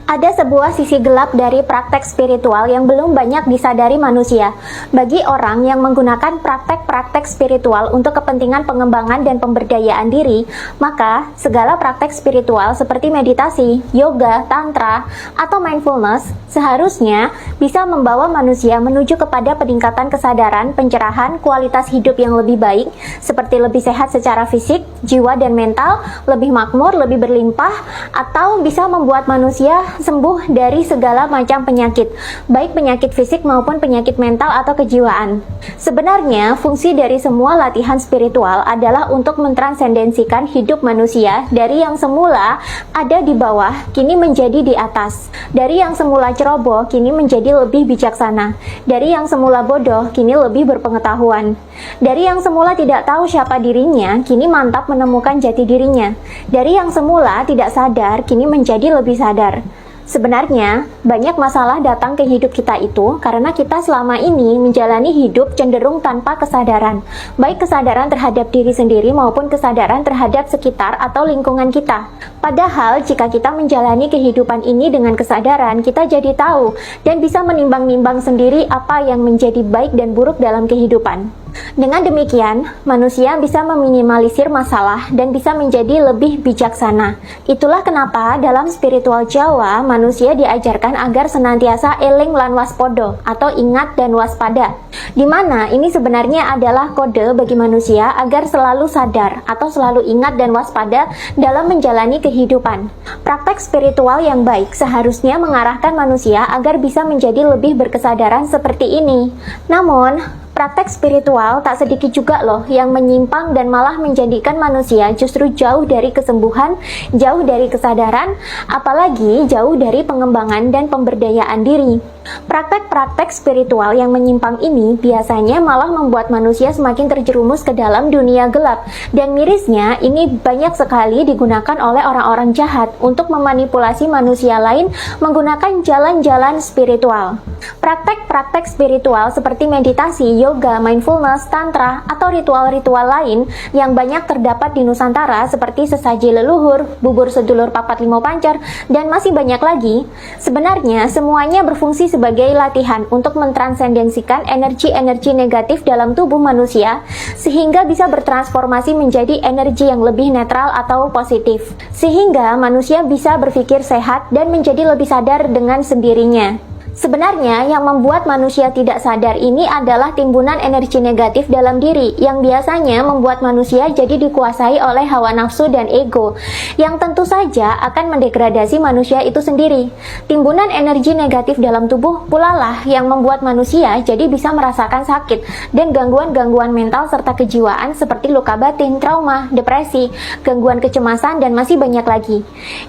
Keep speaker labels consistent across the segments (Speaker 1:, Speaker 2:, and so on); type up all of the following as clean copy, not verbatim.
Speaker 1: Ada sebuah sisi gelap dari praktek spiritual yang belum banyak disadari manusia. Bagi orang yang menggunakan praktek-praktek spiritual untuk kepentingan pengembangan dan pemberdayaan diri, maka segala praktek spiritual seperti meditasi, yoga, tantra, atau mindfulness seharusnya bisa membawa manusia menuju kepada peningkatan kesadaran, pencerahan, kualitas hidup yang lebih baik, seperti lebih sehat secara fisik, jiwa, dan mental, lebih makmur, lebih berlimpah, atau bisa membuat manusia sembuh dari segala macam penyakit, baik penyakit fisik maupun penyakit mental atau kejiwaan. Sebenarnya, fungsi dari semua latihan spiritual adalah untuk mentransendensikan hidup manusia dari yang semula ada di bawah, kini menjadi di atas. Dari yang semula ceroboh, kini menjadi lebih bijaksana. Dari yang semula bodoh, kini lebih berpengetahuan. Dari yang semula tidak tahu siapa dirinya, kini mantap menemukan jati dirinya. Dari yang semula tidak sadar, kini menjadi lebih sadar. Sebenarnya, banyak masalah datang ke hidup kita itu karena kita selama ini menjalani hidup cenderung tanpa kesadaran, baik kesadaran terhadap diri sendiri maupun kesadaran terhadap sekitar atau lingkungan kita. Padahal, jika kita menjalani kehidupan ini dengan kesadaran, kita jadi tahu dan bisa menimbang-nimbang sendiri apa yang menjadi baik dan buruk dalam kehidupan. Dengan demikian, manusia bisa meminimalisir masalah dan bisa menjadi lebih bijaksana. Itulah kenapa dalam spiritual Jawa, manusia diajarkan agar senantiasa eling lan waspodo atau ingat dan waspada. Di mana ini sebenarnya adalah kode bagi manusia agar selalu sadar atau selalu ingat dan waspada dalam menjalani kehidupan. Praktek spiritual yang baik seharusnya mengarahkan manusia agar bisa menjadi lebih berkesadaran seperti ini. Namun, praktek spiritual tak sedikit juga loh yang menyimpang dan malah menjadikan manusia justru jauh dari kesembuhan, jauh dari kesadaran, apalagi jauh dari pengembangan dan pemberdayaan diri. Praktek-praktek spiritual yang menyimpang ini biasanya malah membuat manusia semakin terjerumus ke dalam dunia gelap, dan mirisnya ini banyak sekali digunakan oleh orang-orang jahat untuk memanipulasi manusia lain menggunakan jalan-jalan spiritual. Praktek-praktek spiritual seperti meditasi, yoga, mindfulness, tantra, atau ritual-ritual lain yang banyak terdapat di Nusantara seperti sesaji leluhur, bubur sedulur papat limo pancer, dan masih banyak lagi, sebenarnya semuanya berfungsi sebagai latihan untuk mentransendensikan energi-energi negatif dalam tubuh manusia sehingga bisa bertransformasi menjadi energi yang lebih netral atau positif, sehingga manusia bisa berpikir sehat dan menjadi lebih sadar dengan sendirinya. Sebenarnya, yang membuat manusia tidak sadar ini adalah timbunan energi negatif dalam diri yang biasanya membuat manusia jadi dikuasai oleh hawa nafsu dan ego, yang tentu saja akan mendegradasi manusia itu sendiri. Timbunan energi negatif dalam tubuh pula lah yang membuat manusia jadi bisa merasakan sakit dan gangguan-gangguan mental serta kejiwaan seperti luka batin, trauma, depresi, gangguan kecemasan, dan masih banyak lagi.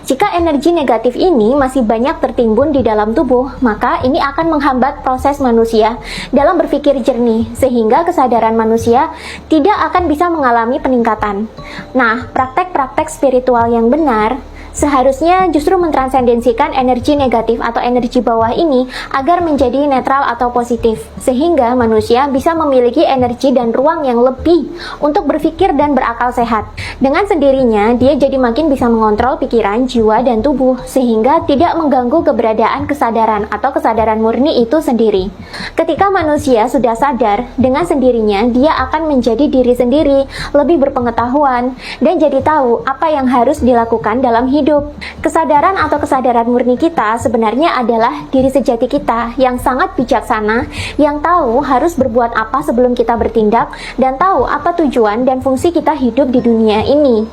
Speaker 1: Jika energi negatif ini masih banyak tertimbun di dalam tubuh, maka ini akan menghambat proses manusia dalam berpikir jernih, sehingga kesadaran manusia tidak akan bisa mengalami peningkatan. Nah, praktek-praktek spiritual yang benar seharusnya justru mentransendensikan energi negatif atau energi bawah ini agar menjadi netral atau positif, sehingga manusia bisa memiliki energi dan ruang yang lebih untuk berpikir dan berakal sehat. Dengan sendirinya, dia jadi makin bisa mengontrol pikiran, jiwa, dan tubuh, sehingga tidak mengganggu keberadaan kesadaran atau kesadaran murni itu sendiri. Ketika manusia sudah sadar, dengan sendirinya dia akan menjadi diri sendiri, lebih berpengetahuan, dan jadi tahu apa yang harus dilakukan dalam hidup. Kesadaran atau kesadaran murni kita sebenarnya adalah diri sejati kita yang sangat bijaksana, yang tahu harus berbuat apa sebelum kita bertindak, dan tahu apa tujuan dan fungsi kita hidup di dunia ini.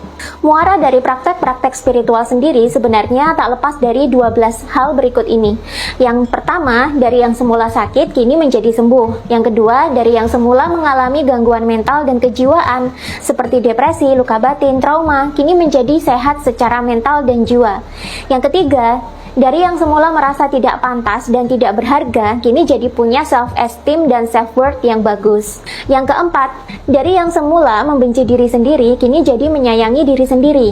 Speaker 1: Muara dari praktek-praktek spiritual sendiri sebenarnya tak lepas dari 12 hal berikut ini. Yang pertama, dari yang semula sakit kini menjadi sembuh. Yang kedua, dari yang semula mengalami gangguan mental dan kejiwaan seperti depresi, luka batin, trauma, kini menjadi sehat secara mental dan jiwa. Yang ketiga, dari yang semula merasa tidak pantas dan tidak berharga, kini jadi punya self-esteem dan self-worth yang bagus. Yang keempat, dari yang semula membenci diri sendiri, kini jadi menyayangi diri sendiri.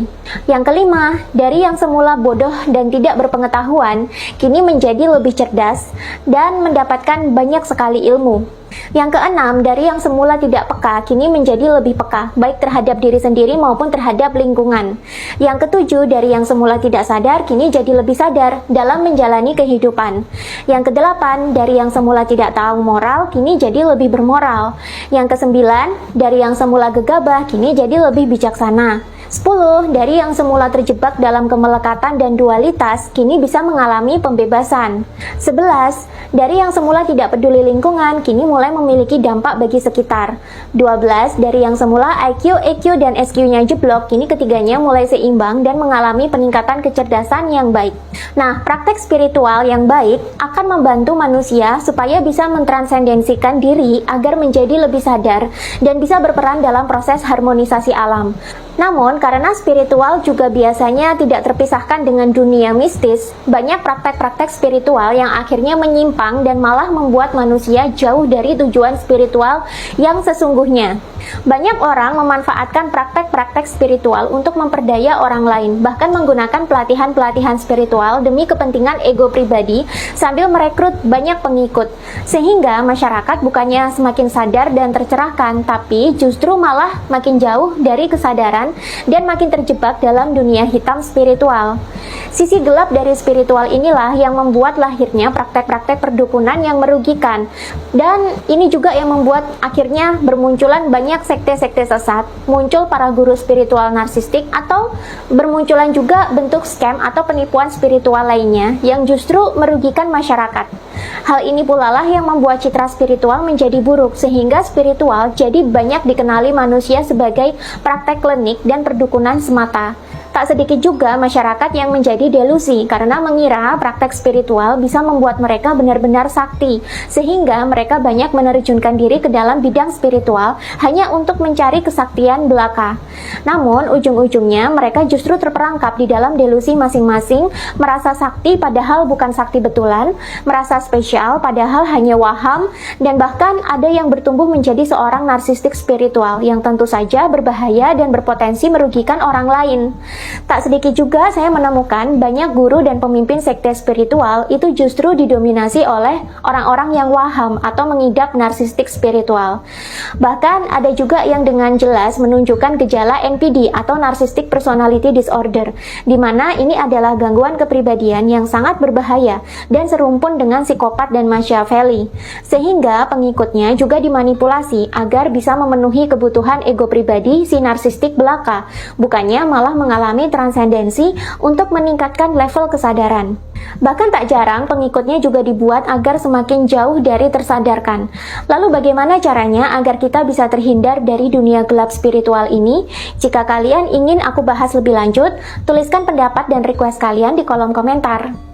Speaker 1: Yang kelima, dari yang semula bodoh dan tidak berpengetahuan, kini menjadi lebih cerdas dan mendapatkan banyak sekali ilmu. Yang keenam, dari yang semula tidak peka, kini menjadi lebih peka, baik terhadap diri sendiri maupun terhadap lingkungan. Yang ketujuh, dari yang semula tidak sadar, kini jadi lebih sadar dalam menjalani kehidupan. Yang kedelapan, dari yang semula tidak tahu moral, kini jadi lebih bermoral. Yang kesembilan, dari yang semula gegabah, kini jadi lebih bijaksana. 10. Dari yang semula terjebak dalam kemelekatan dan dualitas, kini bisa mengalami pembebasan. 11. Dari yang semula tidak peduli lingkungan, kini mulai memiliki dampak bagi sekitar. 12. Dari yang semula IQ, EQ, dan SQ-nya jeblok, kini ketiganya mulai seimbang dan mengalami peningkatan kecerdasan yang baik. Nah, praktek spiritual yang baik akan membantu manusia supaya bisa mentransendensikan diri agar menjadi lebih sadar dan bisa berperan dalam proses harmonisasi alam. Namun, karena spiritual juga biasanya tidak terpisahkan dengan dunia mistis, banyak praktek-praktek spiritual yang akhirnya menyimpang dan malah membuat manusia jauh dari tujuan spiritual yang sesungguhnya. Banyak orang memanfaatkan praktek-praktek spiritual untuk memperdaya orang lain, bahkan menggunakan pelatihan-pelatihan spiritual demi kepentingan ego pribadi sambil merekrut banyak pengikut. Sehingga masyarakat bukannya semakin sadar dan tercerahkan, tapi justru malah makin jauh dari kesadaran dan makin terjebak dalam dunia hitam spiritual. Sisi gelap dari spiritual inilah yang membuat lahirnya praktek-praktek perdukunan yang merugikan. Dan ini juga yang membuat akhirnya bermunculan banyak sekte-sekte sesat, muncul para guru spiritual narsistik, atau bermunculan juga bentuk scam atau penipuan spiritual lainnya yang justru merugikan masyarakat. Hal ini pula lah yang membuat citra spiritual menjadi buruk, sehingga spiritual jadi banyak dikenali manusia sebagai praktek klinik dan perdukunan semata. Tak sedikit juga masyarakat yang menjadi delusi karena mengira praktek spiritual bisa membuat mereka benar-benar sakti, sehingga mereka banyak menerjunkan diri ke dalam bidang spiritual hanya untuk mencari kesaktian belaka. Namun, ujung-ujungnya mereka justru terperangkap di dalam delusi masing-masing, merasa sakti padahal bukan sakti betulan, merasa spesial padahal hanya waham, dan bahkan ada yang bertumbuh menjadi seorang narsistik spiritual yang tentu saja berbahaya dan berpotensi merugikan orang lain. Tak sedikit juga saya menemukan banyak guru dan pemimpin sekte spiritual itu justru didominasi oleh orang-orang yang waham atau mengidap narsistik spiritual. Bahkan ada juga yang dengan jelas menunjukkan gejala NPD atau Narcissistic Personality Disorder, di mana ini adalah gangguan kepribadian yang sangat berbahaya dan serumpun dengan psikopat dan Machiavelli, sehingga pengikutnya juga dimanipulasi agar bisa memenuhi kebutuhan ego pribadi si narsistik belaka, bukannya malah mengalami transendensi untuk meningkatkan level kesadaran. Bahkan tak jarang pengikutnya juga dibuat agar semakin jauh dari tersadarkan. Lalu bagaimana caranya agar kita bisa terhindar dari dunia gelap spiritual ini? Jika kalian ingin aku bahas lebih lanjut, tuliskan pendapat dan request kalian di kolom komentar.